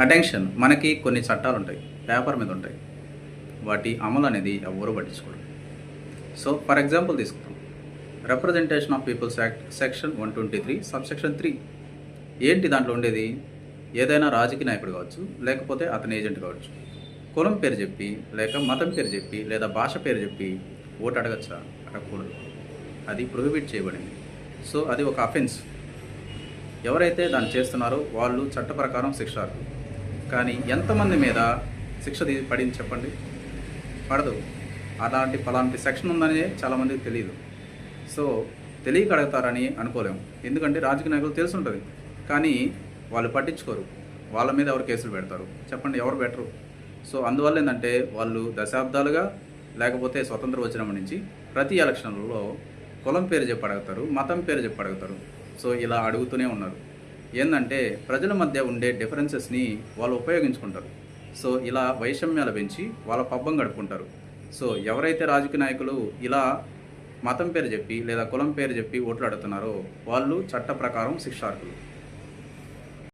Attention మనకి కొన్ని చట్టాలు ఉంటాయి, పేపర్ మీద ఉంటాయి. వాటి అమలు అనేది ఎవ్వరూ పట్టించుకోరు. సో ఫర్ ఎగ్జాంపుల్ తీసుకుంటాం, representation of people's act section 123 subsection 3. ఏంటి దాంట్లో ఉండేది? ఏదైనా రాజకీయ నాయకుడు కావచ్చు, లేకపోతే అతని ఏజెంట్ కావచ్చు, కులం పేరు చెప్పి, లేక మతం పేరు చెప్పి, లేదా భాష పేరు చెప్పి ఓటు అడగచ్చా? అడగకూడదు. అది ప్రొహిబిట్ చేయబడింది. సో అది ఒక అఫెన్స్. ఎవరైతే దాన్ని చేస్తున్నారో వాళ్ళు చట్ట ప్రకారం శిక్షార్హులు. కానీ ఎంతమంది మీద శిక్ష పడింది చెప్పండి? పడదు. అలాంటి సెక్షన్ ఉందని చాలామందికి తెలియదు. సో తెలియక అడుగుతారని అనుకోలేము. ఎందుకంటే రాజకీయ నాయకులు తెలిసి ఉంటుంది, కానీ వాళ్ళు పట్టించుకోరు. వాళ్ళ మీద ఎవరు కేసులు పెడతారు చెప్పండి? ఎవరు పెట్టరు. సో అందువల్ల ఏంటంటే వాళ్ళు దశాబ్దాలుగా, లేకపోతే స్వతంత్రం వచ్చినప్పటి నుంచి ప్రతి ఎలక్షన్లలో కులం పేరు చెప్పి అడుగుతారు, మతం పేరు చెప్పి అడుగుతారు. సో ఇలా అడుగుతూనే ఉన్నారు. ఏంటంటే ప్రజల మధ్య ఉండే డిఫరెన్సెస్ని వాళ్ళు ఉపయోగించుకుంటారు. సో ఇలా వైషమ్యాలు పెంచి వాళ్ళ పబ్బం గడుపుకుంటారు. సో ఎవరైతే రాజకీయ నాయకులు ఇలా మతం పేరు చెప్పి లేదా కులం పేరు చెప్పి ఓట్లు అడుగుతున్నారో వాళ్ళు చట్ట ప్రకారం శిక్షార్హులు.